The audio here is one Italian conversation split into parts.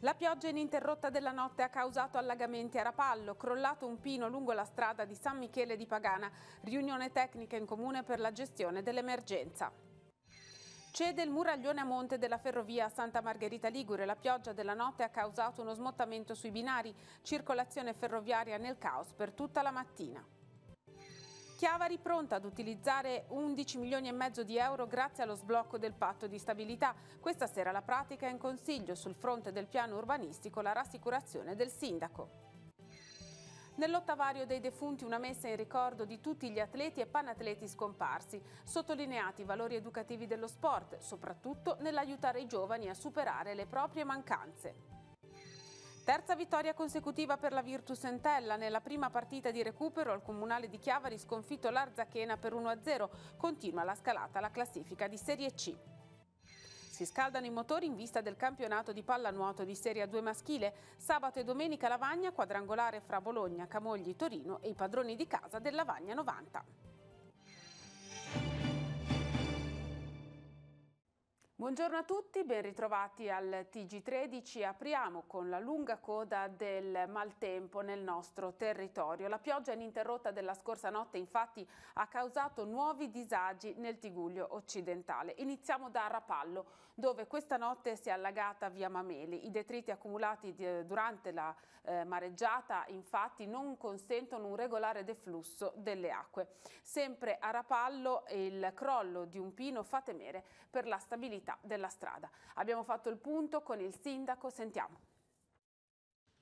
La pioggia ininterrotta della notte ha causato allagamenti a Rapallo, crollato un pino lungo la strada di San Michele di Pagana, riunione tecnica in comune per la gestione dell'emergenza. Cede il muraglione a monte della ferrovia Santa Margherita Ligure. La pioggia della notte ha causato uno smottamento sui binari, circolazione ferroviaria nel caos per tutta la mattina. Chiavari pronta ad utilizzare 11 milioni e mezzo di euro grazie allo sblocco del patto di stabilità. Questa sera la pratica è in consiglio. Sul fronte del piano urbanistico la rassicurazione del sindaco. Nell'ottavario dei defunti una messa in ricordo di tutti gli atleti e panatleti scomparsi, sottolineati i valori educativi dello sport, soprattutto nell'aiutare i giovani a superare le proprie mancanze. Terza vittoria consecutiva per la Virtus Entella. Nella prima partita di recupero al Comunale di Chiavari sconfitto l'Arzachena per 1-0. Continua la scalata alla classifica di Serie C. Si scaldano i motori in vista del campionato di pallanuoto di Serie A2 maschile. Sabato e domenica Lavagna, quadrangolare fra Bologna, Camogli, Torino e i padroni di casa del Lavagna 90. Buongiorno a tutti, ben ritrovati al TG13. Apriamo con la lunga coda del maltempo nel nostro territorio. La pioggia ininterrotta della scorsa notte infatti ha causato nuovi disagi nel Tigullio occidentale. Iniziamo da Rapallo, dove questa notte si è allagata via Mameli. I detriti accumulati durante la mareggiata infatti non consentono un regolare deflusso delle acque. Sempre a Rapallo il crollo di un pino fa temere per la stabilità della strada. Abbiamo fatto il punto con il sindaco, sentiamo.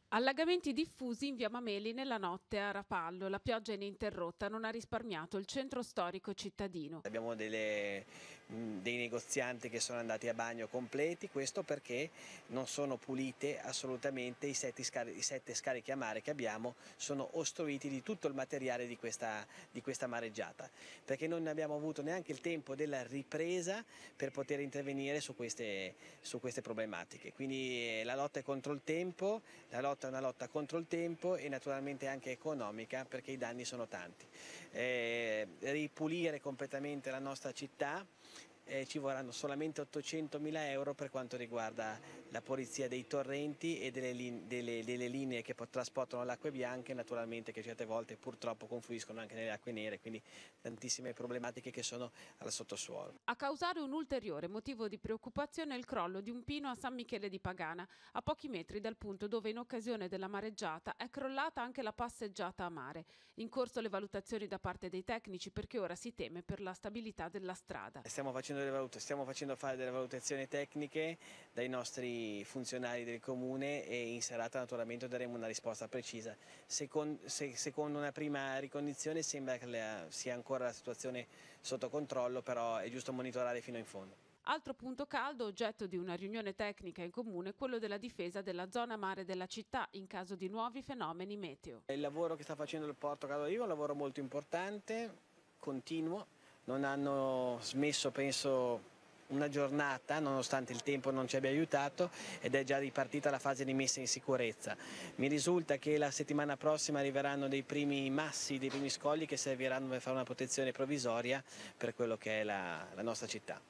Allagamenti diffusi in via Mameli nella notte a Rapallo. La pioggia ininterrotta non ha risparmiato il centro storico cittadino. Abbiamo dei negozianti che sono andati a bagno completi, questo perché non sono pulite assolutamente i 7 scarichi a mare che abbiamo, sono ostruiti di tutto il materiale di questa mareggiata, perché non abbiamo avuto neanche il tempo della ripresa per poter intervenire su queste problematiche. Quindi la lotta è contro il tempo, la lotta è una lotta contro il tempo e naturalmente anche economica, perché i danni sono tanti. Ripulire completamente la nostra città ci vorranno solamente 800.000 euro per quanto riguarda la pulizia dei torrenti e delle linee che trasportano le acque bianche, naturalmente, che certe volte purtroppo confluiscono anche nelle acque nere, quindi tantissime problematiche che sono al sottosuolo. A causare un ulteriore motivo di preoccupazione è il crollo di un pino a San Michele di Pagana, a pochi metri dal punto dove in occasione della mareggiata è crollata anche la passeggiata a mare. In corso le valutazioni da parte dei tecnici perché ora si teme per la stabilità della strada. Stiamo facendo fare delle valutazioni tecniche dai nostri funzionari del comune e in serata naturalmente daremo una risposta precisa. Secondo una prima ricognizione sembra che sia ancora la situazione sotto controllo, però è giusto monitorare fino in fondo. Altro punto caldo, oggetto di una riunione tecnica in comune, è quello della difesa della zona mare della città in caso di nuovi fenomeni meteo. Il lavoro che sta facendo il Porto Calorivo è un lavoro molto importante, continuo. Non hanno smesso, penso, una giornata, nonostante il tempo non ci abbia aiutato, ed è già ripartita la fase di messa in sicurezza. Mi risulta che la settimana prossima arriveranno dei primi massi, dei primi scogli che serviranno per fare una protezione provvisoria per quello che è la nostra città.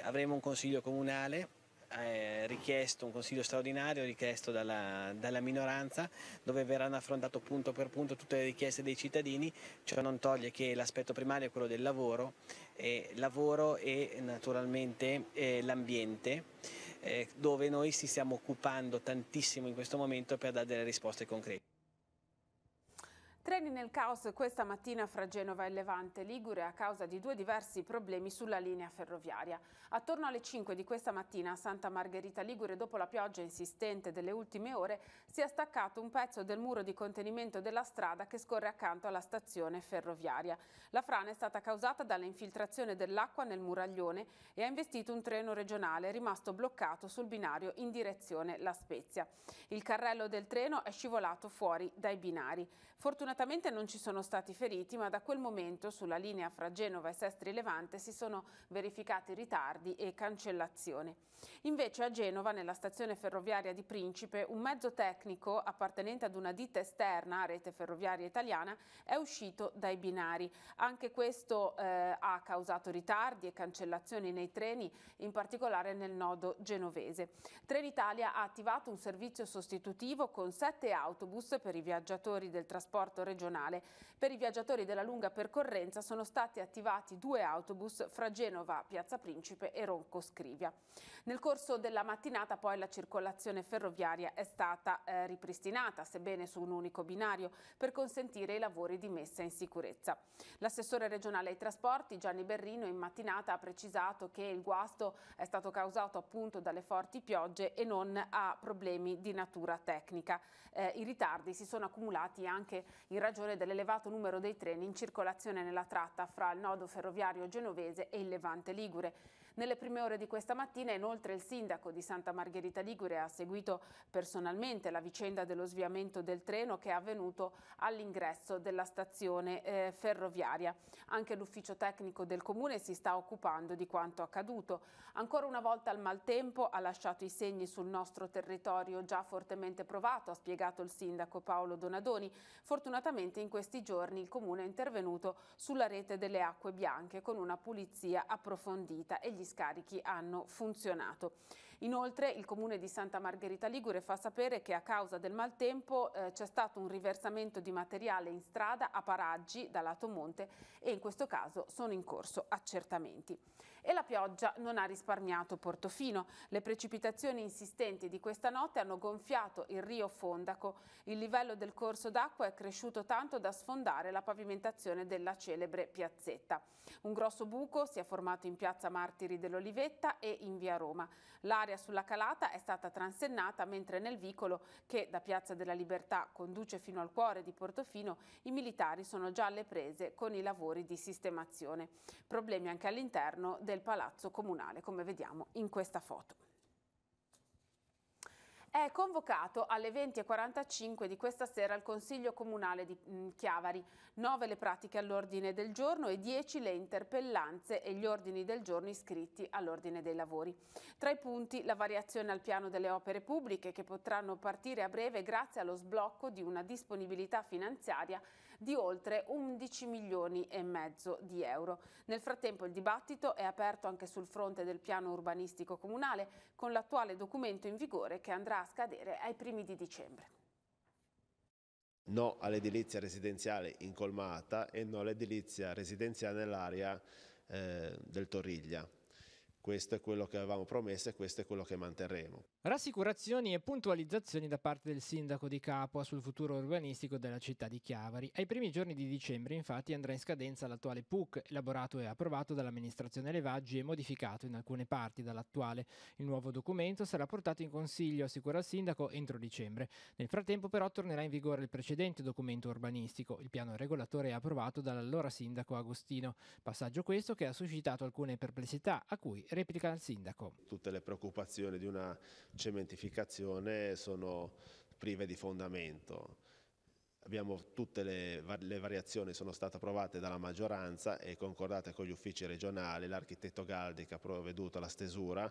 Avremo un consiglio comunale. Un consiglio straordinario richiesto dalla minoranza, dove verranno affrontate punto per punto tutte le richieste dei cittadini. Ciò non toglie che l'aspetto primario è quello del lavoro e naturalmente l'ambiente, dove noi ci stiamo occupando tantissimo in questo momento per dare delle risposte concrete. Treni nel caos questa mattina fra Genova e Levante Ligure a causa di due diversi problemi sulla linea ferroviaria. Attorno alle 5 di questa mattina a Santa Margherita Ligure, dopo la pioggia insistente delle ultime ore, si è staccato un pezzo del muro di contenimento della strada che scorre accanto alla stazione ferroviaria. La frana è stata causata dall'infiltrazione dell'acqua nel muraglione e ha investito un treno regionale rimasto bloccato sul binario in direzione La Spezia. Il carrello del treno è scivolato fuori dai binari. Fortunatamente Fortunatamente non ci sono stati feriti, ma da quel momento sulla linea fra Genova e Sestri Levante si sono verificati ritardi e cancellazioni. Invece a Genova, nella stazione ferroviaria di Principe, un mezzo tecnico appartenente ad una ditta esterna a Rete Ferroviaria Italiana è uscito dai binari. Anche questo ha causato ritardi e cancellazioni nei treni, in particolare nel nodo genovese. Trenitalia ha attivato un servizio sostitutivo con 7 autobus per i viaggiatori del trasporto regionale. Per i viaggiatori della lunga percorrenza sono stati attivati 2 autobus fra Genova, Piazza Principe e Ronco Scrivia. Nel corso della mattinata poi la circolazione ferroviaria è stata ripristinata, sebbene su un unico binario, per consentire i lavori di messa in sicurezza. L'assessore regionale ai trasporti Gianni Berrino in mattinata ha precisato che il guasto è stato causato appunto dalle forti piogge e non a problemi di natura tecnica. I ritardi si sono accumulati anche in ragione dell'elevato numero dei treni in circolazione nella tratta fra il nodo ferroviario genovese e il Levante Ligure. Nelle prime ore di questa mattina, inoltre, il sindaco di Santa Margherita Ligure ha seguito personalmente la vicenda dello sviamento del treno che è avvenuto all'ingresso della stazione ferroviaria. Anche l'ufficio tecnico del comune si sta occupando di quanto accaduto. Ancora una volta il maltempo ha lasciato i segni sul nostro territorio già fortemente provato, ha spiegato il sindaco Paolo Donadoni. Fortunatamente in questi giorni il comune è intervenuto sulla rete delle acque bianche con una pulizia approfondita e gli scarichi hanno funzionato. Inoltre il comune di Santa Margherita Ligure fa sapere che a causa del maltempo c'è stato un riversamento di materiale in strada a Paraggi da lato monte e in questo caso sono in corso accertamenti. E la pioggia non ha risparmiato Portofino. Le precipitazioni insistenti di questa notte hanno gonfiato il Rio Fondaco. Il livello del corso d'acqua è cresciuto tanto da sfondare la pavimentazione della celebre piazzetta. Un grosso buco si è formato in piazza Martiri dell'Olivetta e in via Roma. L'area sulla calata è stata transennata, mentre nel vicolo che da Piazza della Libertà conduce fino al cuore di Portofino i militari sono già alle prese con i lavori di sistemazione. Problemi anche all'interno del Palazzo Comunale, come vediamo in questa foto. È convocato alle 20:45 di questa sera il Consiglio Comunale di Chiavari. 9 le pratiche all'ordine del giorno e 10 le interpellanze e gli ordini del giorno iscritti all'ordine dei lavori. Tra i punti la variazione al piano delle opere pubbliche che potranno partire a breve grazie allo sblocco di una disponibilità finanziaria di oltre 11 milioni e mezzo di euro. Nel frattempo il dibattito è aperto anche sul fronte del piano urbanistico comunale con l'attuale documento in vigore che andrà a scadere ai primi di dicembre. No all'edilizia residenziale in Colmata e no all'edilizia residenziale nell'area del Torriglia. Questo è quello che avevamo promesso e questo è quello che manterremo. Rassicurazioni e puntualizzazioni da parte del sindaco di Capua sul futuro urbanistico della città di Chiavari. Ai primi giorni di dicembre infatti andrà in scadenza l'attuale PUC, elaborato e approvato dall'amministrazione Levaggi e modificato in alcune parti dall'attuale. Il nuovo documento sarà portato in consiglio, assicura il sindaco, entro dicembre. Nel frattempo però tornerà in vigore il precedente documento urbanistico, il piano regolatore approvato dall'allora sindaco Agostino. Passaggio questo che ha suscitato alcune perplessità a cui replica il sindaco. Tutte le preoccupazioni di una cementificazione sono prive di fondamento. Tutte le variazioni sono state approvate dalla maggioranza e concordate con gli uffici regionali. L'architetto Galdi, che ha provveduto alla stesura,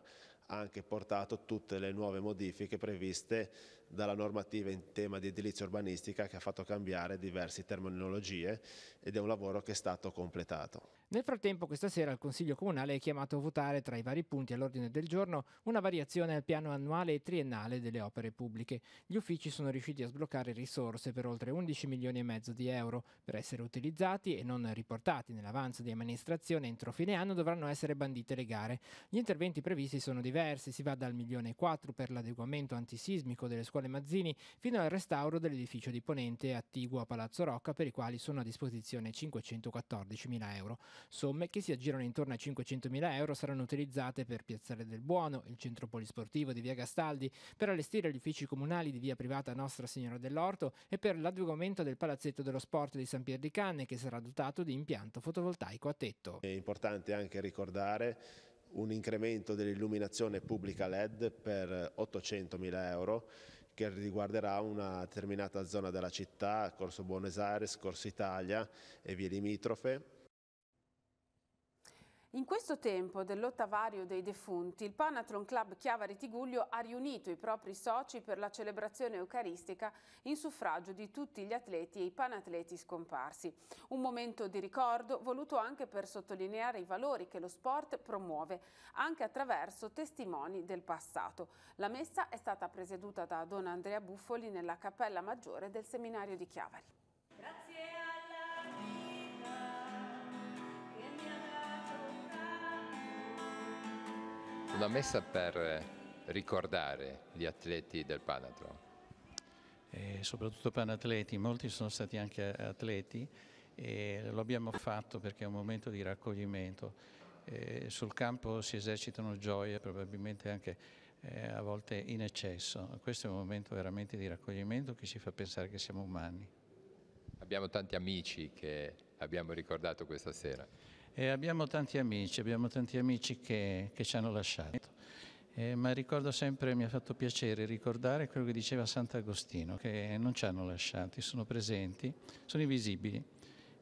ha anche portato tutte le nuove modifiche previste dalla normativa in tema di edilizia urbanistica, che ha fatto cambiare diverse terminologie ed è un lavoro che è stato completato. Nel frattempo questa sera il Consiglio Comunale è chiamato a votare tra i vari punti all'ordine del giorno una variazione al piano annuale e triennale delle opere pubbliche. Gli uffici sono riusciti a sbloccare risorse per oltre 11 milioni e mezzo di euro. Per essere utilizzati e non riportati nell'avanzo di amministrazione entro fine anno dovranno essere bandite le gare. Gli interventi previsti sono diversi, si va dal 1,4 milioni per l'adeguamento antisismico delle scuole Mazzini fino al restauro dell'edificio di Ponente attiguo a Palazzo Rocca, per i quali sono a disposizione 514.000 euro. Somme che si aggirano intorno ai 500.000 euro saranno utilizzate per Piazzale del Buono, il centro polisportivo di via Gastaldi, per allestire gli uffici comunali di via privata Nostra Signora dell'Orto e per l'adeguamento del palazzetto dello sport di San Pier di Canne, che sarà dotato di impianto fotovoltaico a tetto. È importante anche ricordare un incremento dell'illuminazione pubblica LED per 800.000 euro che riguarderà una determinata zona della città, Corso Buenos Aires, Corso Italia e vie limitrofe. In questo tempo dell'ottavario dei defunti, il Panathlon Club Chiavari Tigullio ha riunito i propri soci per la celebrazione eucaristica in suffragio di tutti gli atleti e i panatleti scomparsi. Un momento di ricordo voluto anche per sottolineare i valori che lo sport promuove, anche attraverso testimoni del passato. La messa è stata presieduta da Don Andrea Buffoli nella Cappella Maggiore del Seminario di Chiavari. Una messa per ricordare gli atleti del Panathlon. Soprattutto panatleti, molti sono stati anche atleti e lo abbiamo fatto perché è un momento di raccoglimento. Sul campo si esercitano gioie, probabilmente anche a volte in eccesso. Questo è un momento veramente di raccoglimento che ci fa pensare che siamo umani. Abbiamo tanti amici che abbiamo ricordato questa sera. Abbiamo tanti amici che ci hanno lasciato, ma ricordo sempre, mi ha fatto piacere ricordare quello che diceva Sant'Agostino, che non ci hanno lasciati, sono presenti, sono invisibili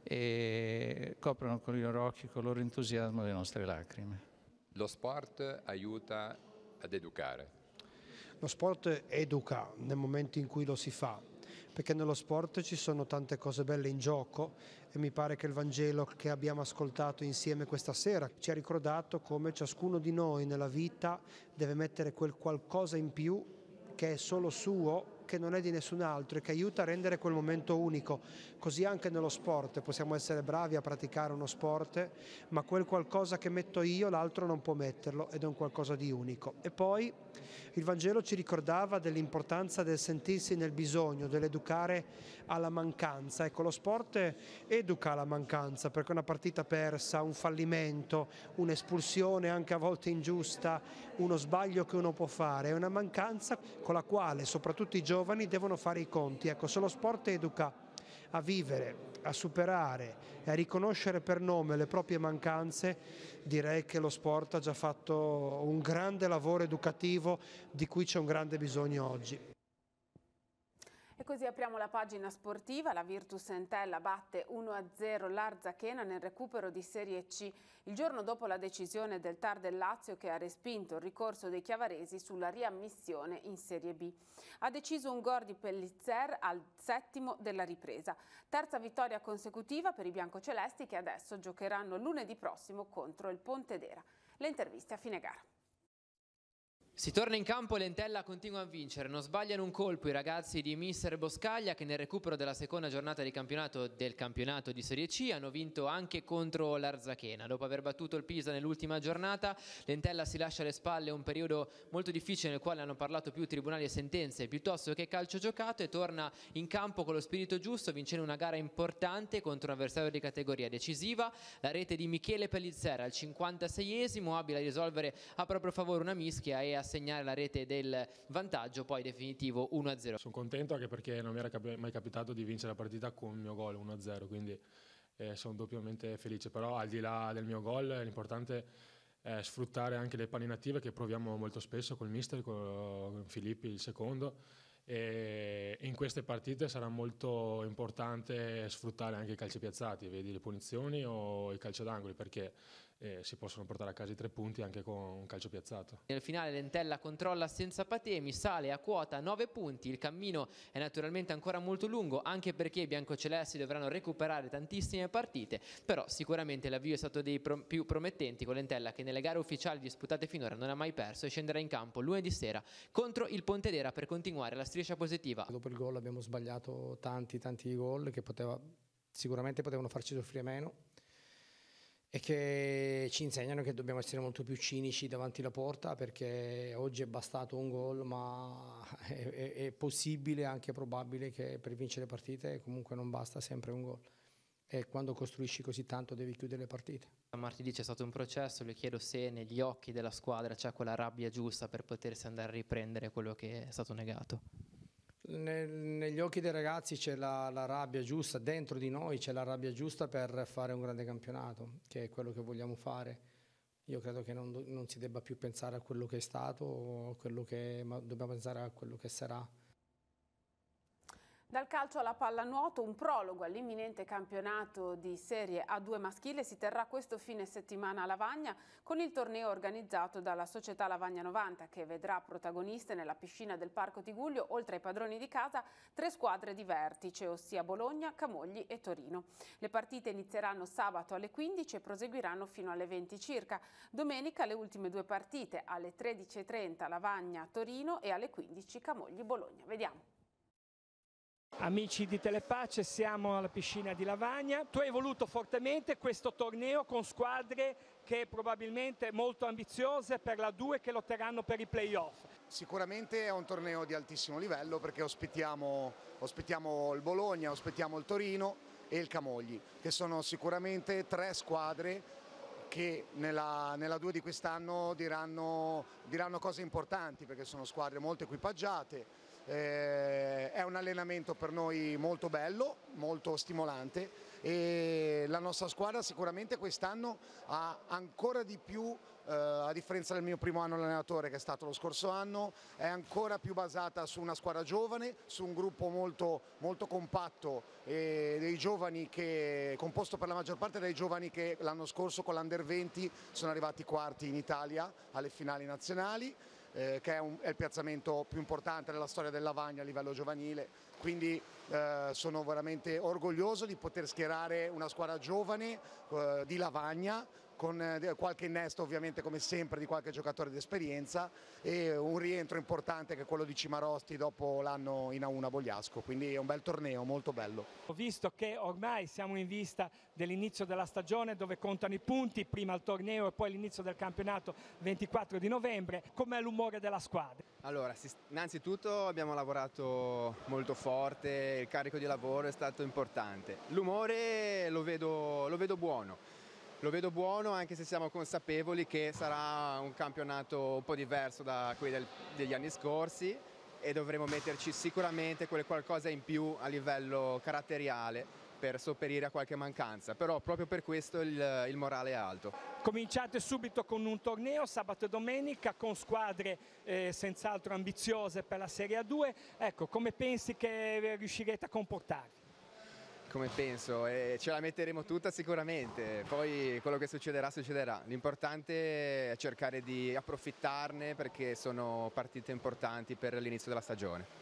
e coprono con i loro occhi, con il loro entusiasmo le nostre lacrime. Lo sport aiuta ad educare. Lo sport educa nel momento in cui lo si fa, perché nello sport ci sono tante cose belle in gioco e mi pare che il Vangelo che abbiamo ascoltato insieme questa sera ci ha ricordato come ciascuno di noi nella vita deve mettere quel qualcosa in più che è solo suo, che non è di nessun altro e che aiuta a rendere quel momento unico. Così anche nello sport possiamo essere bravi a praticare uno sport, ma quel qualcosa che metto io l'altro non può metterlo ed è un qualcosa di unico. E poi il Vangelo ci ricordava dell'importanza del sentirsi nel bisogno, dell'educare alla mancanza. Ecco, lo sport educa alla mancanza, perché una partita persa, un fallimento, un'espulsione anche a volte ingiusta, uno sbaglio che uno può fare, è una mancanza con la quale soprattutto i giovani devono fare i conti. Ecco, se lo sport educa a vivere, a superare e a riconoscere per nome le proprie mancanze, direi che lo sport ha già fatto un grande lavoro educativo di cui c'è un grande bisogno oggi. E così apriamo la pagina sportiva. La Virtus Entella batte 1-0 l'Arzachena nel recupero di Serie C, il giorno dopo la decisione del TAR del Lazio che ha respinto il ricorso dei chiavaresi sulla riammissione in Serie B. Ha deciso un gol di Pellizzer al 7° della ripresa. Terza vittoria consecutiva per i biancocelesti che adesso giocheranno lunedì prossimo contro il Pontedera. Le interviste a fine gara. Si torna in campo, l'Entella continua a vincere, non sbagliano un colpo i ragazzi di mister Boscaglia che nel recupero della seconda giornata di campionato del campionato di Serie C hanno vinto anche contro l'Arzachena. Dopo aver battuto il Pisa nell'ultima giornata, l'Entella si lascia alle spalle un periodo molto difficile nel quale hanno parlato più tribunali e sentenze piuttosto che calcio giocato e torna in campo con lo spirito giusto, vincendo una gara importante contro un avversario di categoria decisiva. La rete di Michele Pellizzer al 56esimo, abile a risolvere a proprio favore una mischia e a segnare la rete del vantaggio, poi definitivo 1-0. Sono contento anche perché non mi era mai capitato di vincere la partita con il mio gol 1-0, quindi sono doppiamente felice, però al di là del mio gol l'importante è sfruttare anche le palline native che proviamo molto spesso col mister, con Filippi il secondo, e in queste partite sarà molto importante sfruttare anche i calci piazzati, vedi le punizioni o i calci d'angoli, perché si possono portare a casa i 3 punti anche con un calcio piazzato. Nel finale l'Entella controlla senza patemi, sale a quota 9 punti, il cammino è naturalmente ancora molto lungo anche perché i biancocelesti dovranno recuperare tantissime partite, però sicuramente l'avvio è stato dei più promettenti con l'Entella che nelle gare ufficiali disputate finora non ha mai perso e scenderà in campo lunedì sera contro il Pontedera per continuare la striscia positiva. Dopo il gol abbiamo sbagliato tanti gol che sicuramente potevano farci soffrire meno e che ci insegnano che dobbiamo essere molto più cinici davanti alla porta, perché oggi è bastato un gol, ma è possibile, anche probabile, che per vincere le partite comunque non basta sempre un gol. E quando costruisci così tanto devi chiudere le partite. Martedì c'è stato un processo, le chiedo se negli occhi della squadra c'è quella rabbia giusta per potersi andare a riprendere quello che è stato negato. Negli occhi dei ragazzi c'è la rabbia giusta, dentro di noi c'è la rabbia giusta per fare un grande campionato, che è quello che vogliamo fare. Io credo che non si debba più pensare a quello che è stato, ma dobbiamo pensare a quello che sarà. Dal calcio alla pallanuoto, un prologo all'imminente campionato di Serie A2 maschile si terrà questo fine settimana a Lavagna con il torneo organizzato dalla società Lavagna 90 che vedrà protagoniste nella piscina del Parco Tigullio, oltre ai padroni di casa, 3 squadre di vertice, ossia Bologna, Camogli e Torino. Le partite inizieranno sabato alle 15 e proseguiranno fino alle 20 circa. Domenica le ultime 2 partite, alle 13:30 Lavagna-Torino e alle 15 Camogli-Bologna. Vediamo. Amici di Telepace, siamo alla piscina di Lavagna. Tu hai voluto fortemente questo torneo con squadre che probabilmente molto ambiziose per la 2 che lotteranno per i playoff. Sicuramente è un torneo di altissimo livello perché ospitiamo il Bologna, ospitiamo il Torino e il Camogli, che sono sicuramente 3 squadre che nella 2 di quest'anno diranno cose importanti perché sono squadre molto equipaggiate. È un allenamento per noi molto bello, molto stimolante e la nostra squadra sicuramente quest'anno ha ancora di più, a differenza del mio primo anno allenatore che è stato lo scorso anno, è ancora più basata su una squadra giovane, su un gruppo molto, molto compatto e dei giovani composto per la maggior parte dai giovani che l'anno scorso con l'Under 20 sono arrivati quarti in Italia alle finali nazionali. Che è il piazzamento più importante della storia del Lavagna a livello giovanile, quindi sono veramente orgoglioso di poter schierare una squadra giovane di Lavagna con qualche innesto ovviamente come sempre di qualche giocatore di esperienza e un rientro importante che è quello di Cimarosti dopo l'anno in A1 a Bogliasco, quindi è un bel torneo, molto bello. Ho visto che ormai siamo in vista dell'inizio della stagione dove contano i punti, prima il torneo e poi l'inizio del campionato 24 di novembre, com'è l'umore della squadra? Allora, innanzitutto abbiamo lavorato molto forte, il carico di lavoro è stato importante, l'umore lo vedo buono. Lo vedo buono anche se siamo consapevoli che sarà un campionato un po' diverso da quelli degli anni scorsi e dovremo metterci sicuramente qualcosa in più a livello caratteriale per sopperire a qualche mancanza, però proprio per questo il morale è alto. Cominciate subito con un torneo sabato e domenica con squadre senz'altro ambiziose per la Serie A2, ecco, come pensi che riuscirete a comportarvi? Come penso, ce la metteremo tutta sicuramente, poi quello che succederà succederà, l'importante è cercare di approfittarne perché sono partite importanti per l'inizio della stagione.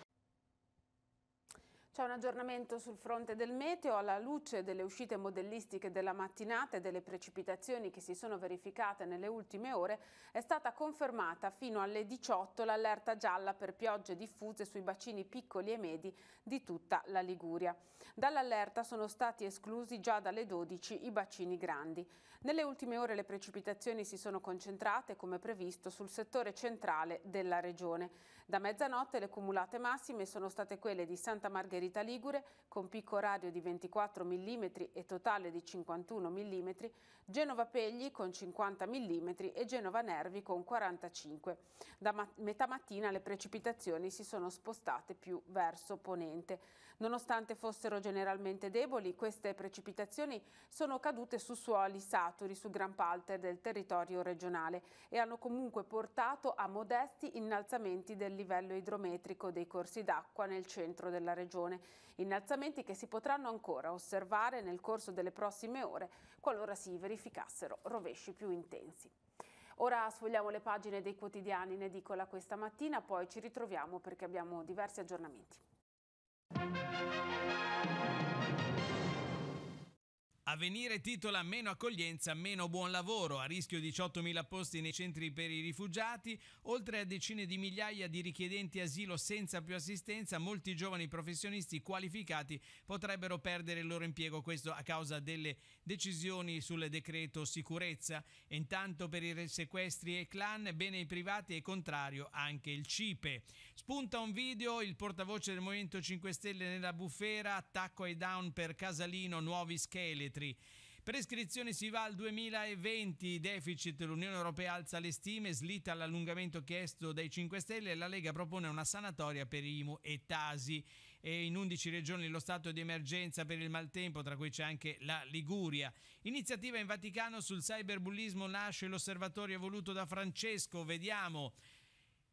C'è un aggiornamento sul fronte del meteo. Alla luce delle uscite modellistiche della mattinata e delle precipitazioni che si sono verificate nelle ultime ore, è stata confermata fino alle 18 l'allerta gialla per piogge diffuse sui bacini piccoli e medi di tutta la Liguria. Dall'allerta sono stati esclusi già dalle 12 i bacini grandi. Nelle ultime ore le precipitazioni si sono concentrate, come previsto, sul settore centrale della regione. Da mezzanotte le cumulate massime sono state quelle di Santa Margherita Ligure, con picco orario di 24 mm e totale di 51 mm, Genova Pegli con 50 mm e Genova Nervi con 45. Da metà mattina le precipitazioni si sono spostate più verso ponente. Nonostante fossero generalmente deboli, queste precipitazioni sono cadute su suoli saturi su gran parte del territorio regionale e hanno comunque portato a modesti innalzamenti del livello idrometrico dei corsi d'acqua nel centro della regione, innalzamenti che si potranno ancora osservare nel corso delle prossime ore qualora si verificassero rovesci più intensi. Ora sfogliamo le pagine dei quotidiani in edicola questa mattina, poi ci ritroviamo perché abbiamo diversi aggiornamenti. Avvenire titola meno accoglienza, meno buon lavoro, a rischio 18.000 posti nei centri per i rifugiati, oltre a decine di migliaia di richiedenti asilo senza più assistenza, molti giovani professionisti qualificati potrebbero perdere il loro impiego, questo a causa delle decisioni sul decreto sicurezza. E intanto per i sequestri e clan, bene i privati e contrario anche il CIPE. Spunta un video, il portavoce del Movimento 5 Stelle nella bufera, attacco ai down per Casalino, nuovi scheletri. Prescrizioni si va al 2020, deficit, l'Unione Europea alza le stime, slitta l'allungamento chiesto dai 5 Stelle e la Lega propone una sanatoria per IMU e Tasi. E in 11 regioni lo stato di emergenza per il maltempo, tra cui c'è anche la Liguria. Iniziativa in Vaticano sul cyberbullismo, nasce l'osservatorio voluto da Francesco, vediamo.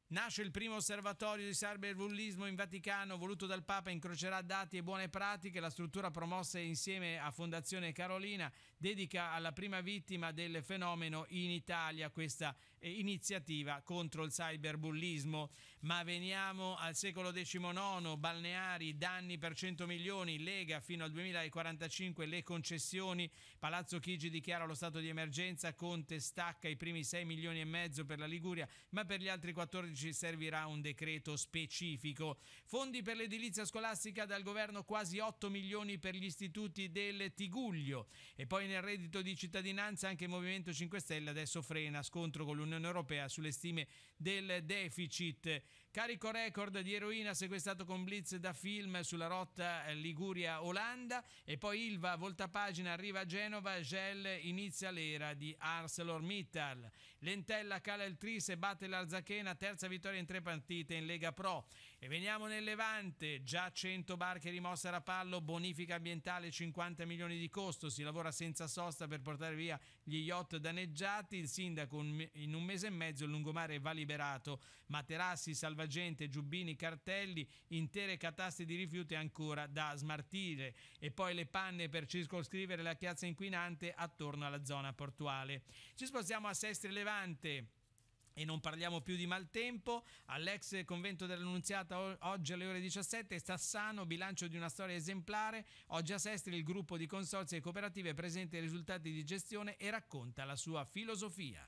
Nasce il primo osservatorio di cyberbullismo in Vaticano, voluto dal Papa, incrocerà dati e buone pratiche. La struttura, promossa insieme a Fondazione Carolina, dedica alla prima vittima del fenomeno in Italia questa iniziativa contro il cyberbullismo. Ma veniamo al secolo XIX, balneari, danni per 100 milioni, Lega fino al 2045 le concessioni, Palazzo Chigi dichiara lo stato di emergenza, Conte stacca i primi 6 milioni e mezzo per la Liguria, ma per gli altri 14 servirà un decreto specifico. Fondi per l'edilizia scolastica dal governo, quasi 8 milioni per gli istituti del Tigullio. E poi nel reddito di cittadinanza anche il Movimento 5 Stelle adesso frena, scontro con l'Unione Europea sulle stime del deficit. Carico record di eroina sequestrato con blitz da film sulla rotta Liguria-Olanda. E poi Ilva volta pagina, arriva a Genova, Gel inizia l'era di ArcelorMittal. L'Entella cala il Tris e batte l'Arzachena, terza vittoria in 3 partite in Lega Pro. E veniamo nel Levante, già 100 barche rimosse a Rapallo, bonifica ambientale, 50 milioni di costo, si lavora senza sosta per portare via gli yacht danneggiati. Il sindaco in un mese e mezzo il lungomare va liberato, materassi, salvagente, giubbini, cartelli, intere catasti di rifiuti ancora da smaltire. E poi le panne per circoscrivere la chiazza inquinante attorno alla zona portuale. Ci spostiamo a Sestri Levante e non parliamo più di maltempo. All'ex convento dell'Annunziata oggi alle ore 17, Stassano, bilancio di una storia esemplare. Oggi a Sestri il gruppo di consorzi e cooperative presenta i risultati di gestione e racconta la sua filosofia.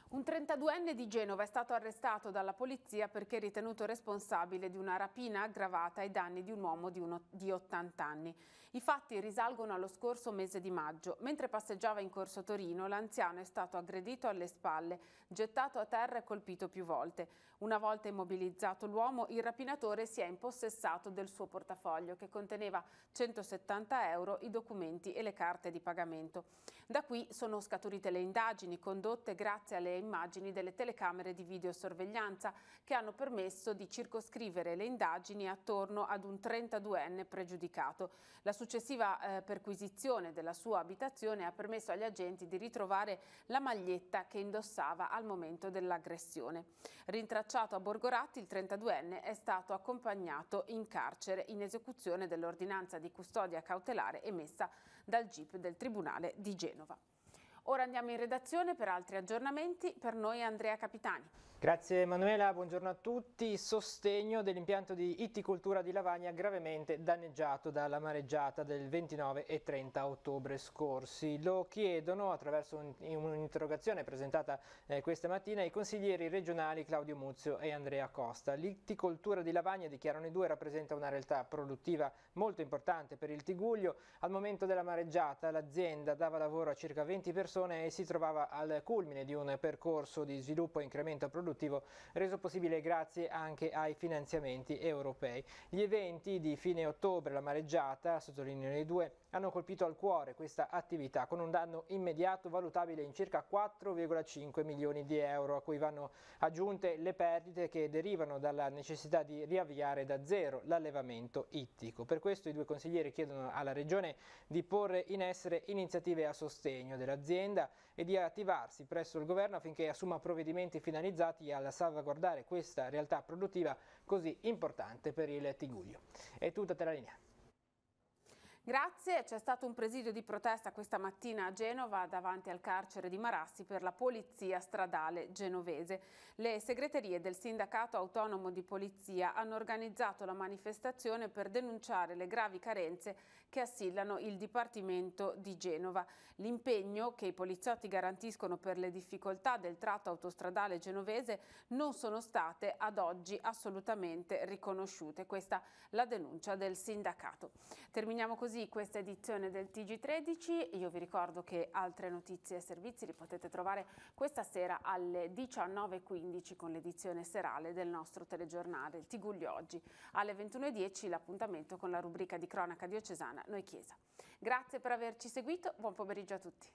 Un 32enne di Genova è stato arrestato dalla polizia perché ritenuto responsabile di una rapina aggravata ai danni di un uomo di 80 anni. I fatti risalgono allo scorso mese di maggio. Mentre passeggiava in Corso Torino, l'anziano è stato aggredito alle spalle, gettato a terra e colpito più volte. Una volta immobilizzato l'uomo, il rapinatore si è impossessato del suo portafoglio che conteneva 170 euro, i documenti e le carte di pagamento. Da qui sono scaturite le indagini condotte grazie alle immagini delle telecamere di videosorveglianza che hanno permesso di circoscrivere le indagini attorno ad un 32enne pregiudicato. La successiva perquisizione della sua abitazione ha permesso agli agenti di ritrovare la maglietta che indossava al momento dell'aggressione. Rintracciato a Borgoratti, il 32enne è stato accompagnato in carcere in esecuzione dell'ordinanza di custodia cautelare emessa dal GIP del Tribunale di Genova. Ora andiamo in redazione per altri aggiornamenti. Per noi Andrea Capitani. Grazie Emanuela, buongiorno a tutti. Sostegno dell'impianto di Itticoltura di Lavagna gravemente danneggiato dalla mareggiata del 29 e 30 ottobre scorsi. Lo chiedono attraverso un'interrogazione presentata questa mattina i consiglieri regionali Claudio Muzio e Andrea Costa. L'Itticoltura di Lavagna, dichiarano i due, rappresenta una realtà produttiva molto importante per il Tigullio. Al momento della mareggiata l'azienda dava lavoro a circa 20 persone e si trovava al culmine di un percorso di sviluppo e incremento produttivo reso possibile grazie anche ai finanziamenti europei. Gli eventi di fine ottobre, la mareggiata, sottolineano i due, hanno colpito al cuore questa attività con un danno immediato valutabile in circa 4,5 milioni di euro, a cui vanno aggiunte le perdite che derivano dalla necessità di riavviare da zero l'allevamento ittico. Per questo i due consiglieri chiedono alla Regione di porre in essere iniziative a sostegno dell'azienda e di attivarsi presso il governo affinché assuma provvedimenti finalizzati a salvaguardare questa realtà produttiva così importante per il Tigullio. È tutta te la linea. Grazie, c'è stato un presidio di protesta questa mattina a Genova davanti al carcere di Marassi per la polizia stradale genovese. Le segreterie del sindacato autonomo di polizia hanno organizzato la manifestazione per denunciare le gravi carenze che assillano il Dipartimento di Genova. L'impegno che i poliziotti garantiscono per le difficoltà del tratto autostradale genovese non sono state ad oggi assolutamente riconosciute. Questa la denuncia del sindacato. Terminiamo così questa edizione del TG13. Io vi ricordo che altre notizie e servizi li potete trovare questa sera alle 19:15 con l'edizione serale del nostro telegiornale Il Tigullio Oggi. Alle 21:10 l'appuntamento con la rubrica di cronaca diocesana Noi Chiesa. Grazie per averci seguito, buon pomeriggio a tutti.